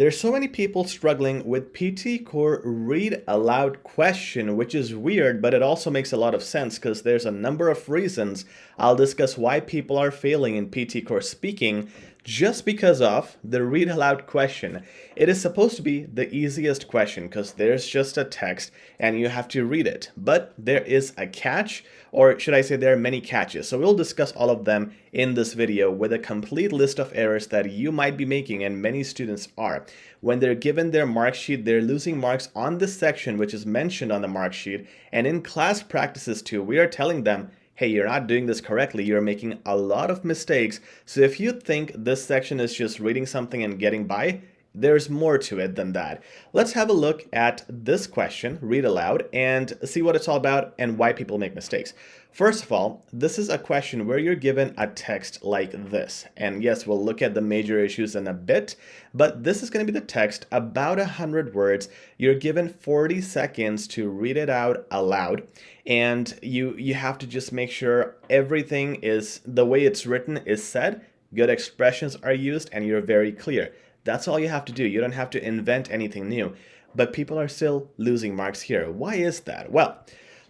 There's so many people struggling with PT Core read aloud question, which is weird, but it also makes a lot of sense because there's a number of reasons. I'll discuss why people are failing in PT Core speaking just because of the read aloud question. It is supposed to be the easiest question because there's just a text and you have to read it. But there is a catch, or should I say there are many catches. So we'll discuss all of them in this video with a complete list of errors that you might be making and many students are. When they're given their mark sheet, they're losing marks on this section which is mentioned on the mark sheet. And in class practices too, we are telling them, hey, you're not doing this correctly. You're making a lot of mistakes. So if you think this section is just reading something and getting by, there's more to it than that. Let's have a look at this question, read aloud, and see what it's all about and why people make mistakes. First of all, this is a question where you're given a text like this. And yes, we'll look at the major issues in a bit, but this is going to be the text, about 100 words. You're given 40 seconds to read it out aloud. And you have to just make sure everything is the way it's written is said, good expressions are used, and you're very clear. That's all you have to do. You don't have to invent anything new. But people are still losing marks here. Why is that? Well,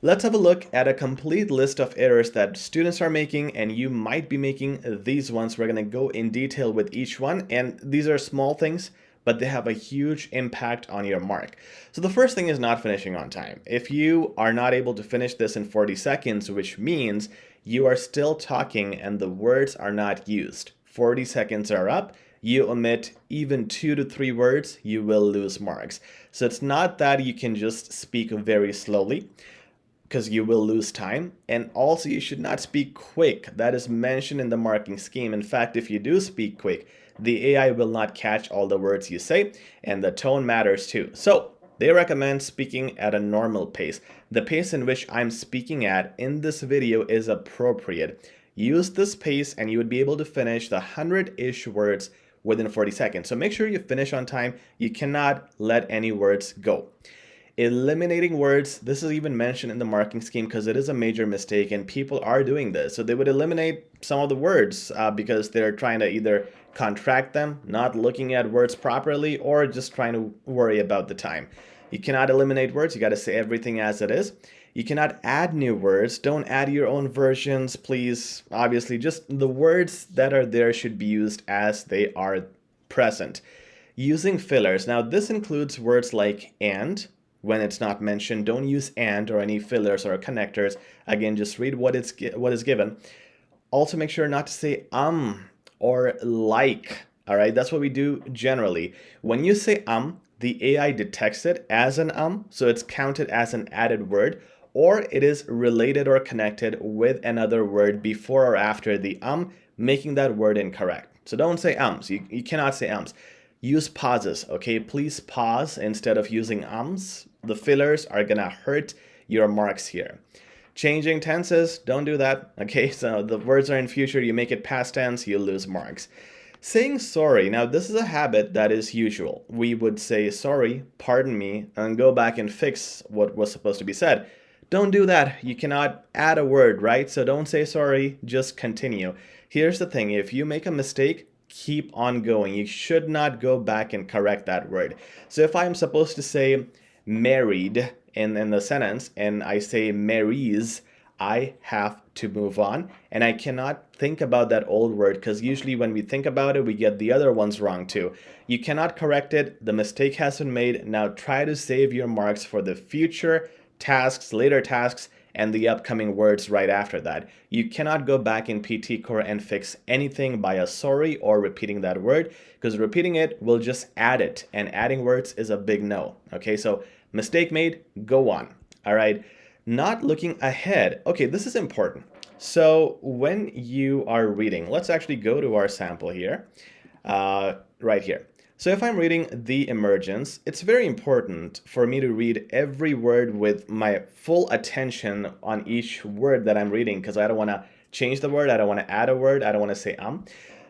let's have a look at a complete list of errors that students are making, and you might be making these ones. We're going to go in detail with each one, and these are small things, but they have a huge impact on your mark. So the first thing is not finishing on time. If you are not able to finish this in 40 seconds, which means you are still talking and the words are not used, 40 seconds are up, you omit even 2 to 3 words, you will lose marks. So it's not that you can just speak very slowly, because you will lose time. And also you should not speak quick. That is mentioned in the marking scheme. In fact, if you do speak quick, the AI will not catch all the words you say, and the tone matters too. So they recommend speaking at a normal pace. The pace in which I'm speaking at in this video is appropriate. Use this pace and you would be able to finish the 100-ish words within 40 seconds. So make sure you finish on time. You cannot let any words go. Eliminating words, this is even mentioned in the marking scheme because it is a major mistake and people are doing this. So they would eliminate some of the words because they're trying to either contract them, not looking at words properly, or just trying to worry about the time. You cannot eliminate words. You got to say everything as it is. You cannot add new words. Don't add your own versions, please. Obviously, just the words that are there should be used as they are present. Using fillers. Now, this includes words like and. When it's not mentioned, don't use and or any fillers or connectors. Again, just read what is given. Also, make sure not to say or like. All right, that's what we do generally. When you say the AI detects it as an so it's counted as an added word, or it is related or connected with another word before or after the making that word incorrect. So don't say ums. You cannot say ums. Use pauses, okay? Please pause instead of using ums. The fillers are gonna hurt your marks here. Changing tenses, don't do that, okay? So the words are in future, you make it past tense, you lose marks. Saying sorry, now this is a habit that is usual. We would say sorry, pardon me, and go back and fix what was supposed to be said. Don't do that. You cannot add a word, right? So don't say sorry, just continue. Here's the thing, if you make a mistake, keep on going. You should not go back and correct that word. So if I'm supposed to say married in the sentence and I say marries, I have to move on, and I cannot think about that old word because usually when we think about it, we get the other ones wrong too. You cannot correct it. The mistake has been made. Now try to save your marks for the future tasks, later tasks, and the upcoming words right after that. You cannot go back in PT Core and fix anything by a sorry or repeating that word, because repeating it will just add it, and adding words is a big no. Okay, so mistake made, go on. All right, not looking ahead. Okay, this is important. So when you are reading, let's actually go to our sample here, right here. So if I'm reading the emergence, it's very important for me to read every word with my full attention on each word that I'm reading, because I don't want to change the word, I don't want to add a word, I don't want to say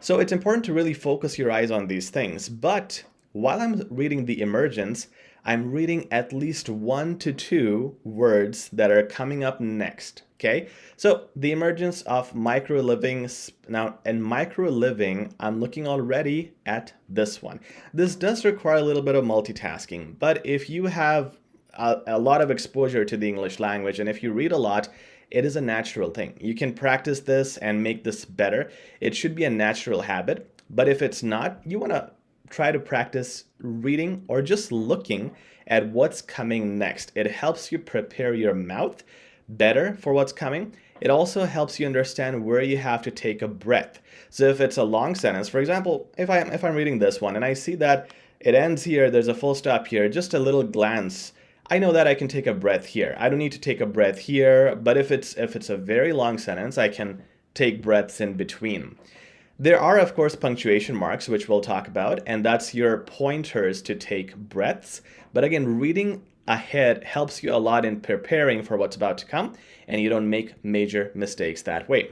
So it's important to really focus your eyes on these things. But while I'm reading the emergence, I'm reading at least 1 to 2 words that are coming up next. Okay, so the emergence of micro living. Now, in micro living, I'm looking already at this one. This does require a little bit of multitasking, but if you have a lot of exposure to the English language and if you read a lot, it is a natural thing. You can practice this and make this better. It should be a natural habit, but if it's not, you want to try to practice reading or just looking at what's coming next. It helps you prepare your mouth better for what's coming. It also helps you understand where you have to take a breath. So if it's a long sentence, for example, if I'm reading this one and I see that it ends here, there's a full stop here, just a little glance, I know that I can take a breath here. I don't need to take a breath here, but if it's a very long sentence, I can take breaths in between. There are, of course, punctuation marks, which we'll talk about, and that's your pointers to take breaths. But again, reading ahead helps you a lot in preparing for what's about to come, and you don't make major mistakes that way.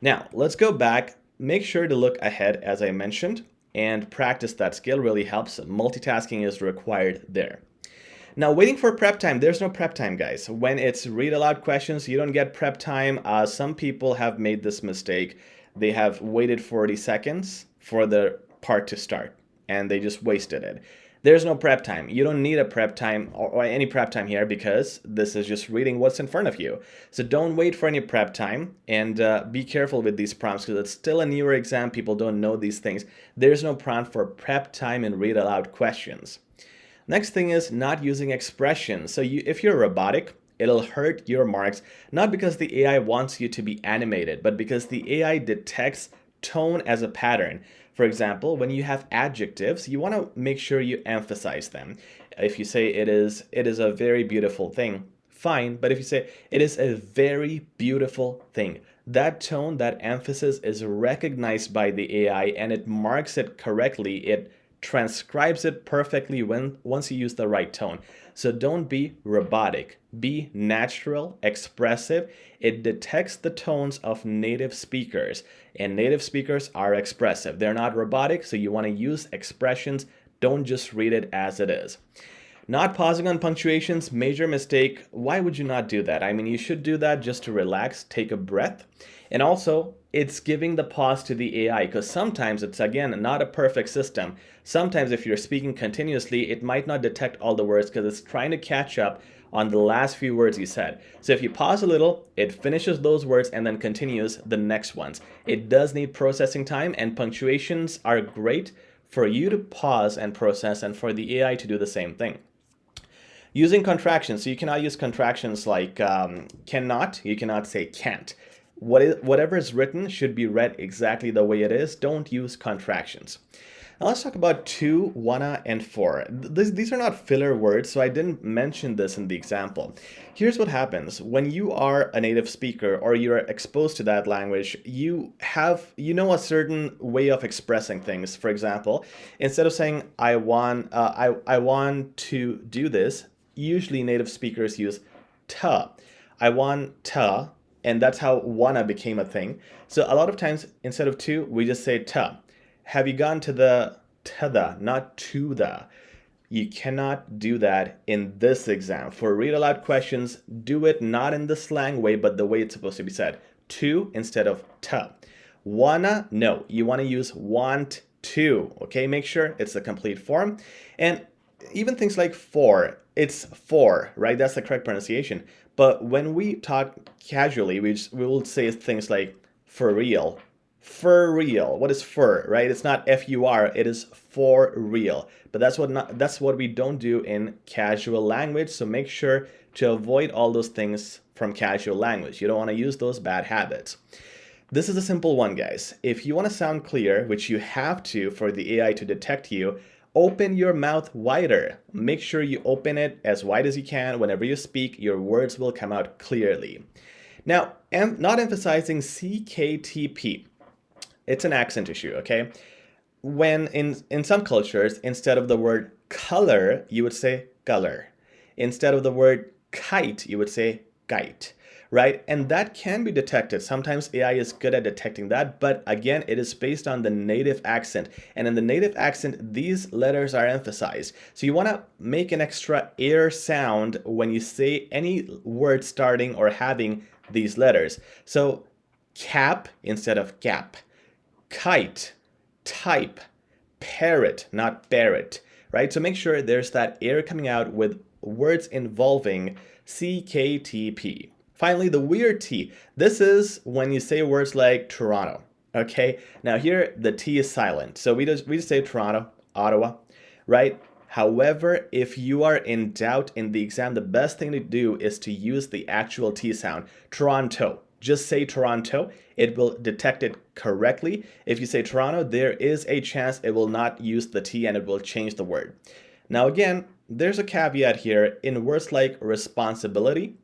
Now, let's go back. Make sure to look ahead, as I mentioned, and practice that skill really helps. Multitasking is required there. Now, waiting for prep time, there's no prep time, guys. When it's read aloud questions, you don't get prep time. Some people have made this mistake. They have waited 40 seconds for the part to start, and they just wasted it. There's no prep time. You don't need a prep time or any prep time here because this is just reading what's in front of you. So don't wait for any prep time, and be careful with these prompts because it's still a newer exam. People don't know these things. There's no prompt for prep time and read aloud questions. Next thing is not using expressions. So if you're robotic, it'll hurt your marks, not because the AI wants you to be animated, but because the AI detects tone as a pattern. For example, when you have adjectives, you want to make sure you emphasize them. If you say it is a very beautiful thing, fine. But if you say it is a very beautiful thing, that tone, that emphasis is recognized by the AI and it marks it correctly. It transcribes it perfectly once you use the right tone. So don't be robotic. Be natural, expressive. It detects the tones of native speakers, and native speakers are expressive. They're not robotic, so you want to use expressions. Don't just read it as it is. Not pausing on punctuations, major mistake. Why would you not do that? I mean, you should do that just to relax, take a breath. And also, it's giving the pause to the AI because sometimes it's, again, not a perfect system. Sometimes if you're speaking continuously, it might not detect all the words because it's trying to catch up on the last few words you said. So if you pause a little, it finishes those words and then continues the next ones. It does need processing time, and punctuations are great for you to pause and process and for the AI to do the same thing. Using contractions, so you cannot use contractions like cannot, you cannot say can't. Whatever is written should be read exactly the way it is. Don't use contractions. Now let's talk about to, wanna, and for. These are not filler words, so I didn't mention this in the example. Here's what happens. When you are a native speaker or you're exposed to that language, you know a certain way of expressing things. For example, instead of saying I want to do this, usually native speakers use ta. I want ta, and that's how wanna became a thing. So a lot of times instead of to, we just say ta. Have you gone to the, not to the? You cannot do that in this exam. For read aloud questions, do it not in the slang way, but the way it's supposed to be said. To instead of ta. Wanna, no. You want to use want to. Okay, make sure it's the complete form. And even things like for, it's for, right? That's the correct pronunciation. But when we talk casually, we will say things like for real. For real. What is for, right? It's not F-U-R, it is for real. But that's what we don't do in casual language. So make sure to avoid all those things from casual language. You don't want to use those bad habits. This is a simple one, guys. If you want to sound clear, which you have to for the AI to detect you, open your mouth wider. Make sure you open it as wide as you can. Whenever you speak, your words will come out clearly. Now, not emphasizing CKTP. It's an accent issue, okay? When in some cultures, instead of the word color, you would say color. Instead of the word kite, you would say kite, right? And that can be detected. Sometimes AI is good at detecting that, but again, it is based on the native accent. And in the native accent, these letters are emphasized. So you want to make an extra air sound when you say any word starting or having these letters. So cap instead of gap, kite, type, parrot, not barrett, right? So make sure there's that air coming out with words involving CKTP. Finally, the weird T. This is when you say words like Toronto, okay? Now here, the T is silent. So we just say Toronto, Ottawa, right? However, if you are in doubt in the exam, the best thing to do is to use the actual T sound, Toronto. Just say Toronto, it will detect it correctly. If you say Toronto, there is a chance it will not use the T and it will change the word. Now again, there's a caveat here in words like responsibility.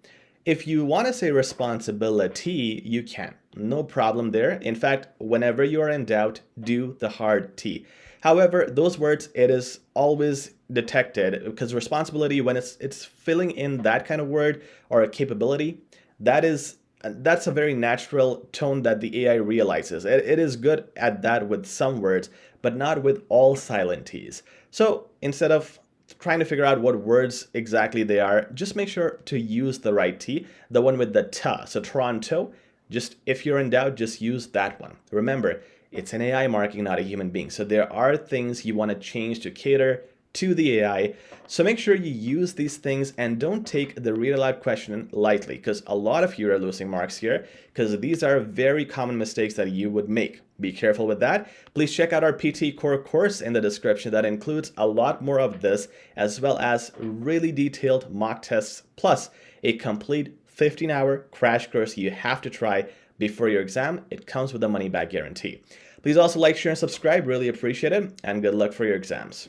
If you want to say responsibility, you can. No problem there. In fact, whenever you are in doubt, do the hard T. However, those words, it is always detected because responsibility, when it's filling in that kind of word or a capability, that's a very natural tone that the AI realizes. It is good at that with some words, but not with all silent T's. So instead of trying to figure out what words exactly they are, just make sure to use the right T, the one with the T. So Toronto, just if you're in doubt, just use that one. Remember, it's an AI marking, not a human being. So there are things you want to change to cater to the AI. So make sure you use these things and don't take the read aloud question lightly, because a lot of you are losing marks here because these are very common mistakes that you would make. Be careful with that. Please check out our PTE Core course in the description that includes a lot more of this, as well as really detailed mock tests, plus a complete 15-hour crash course you have to try before your exam. It comes with a money back guarantee. Please also like, share, and subscribe. Really appreciate it, and good luck for your exams.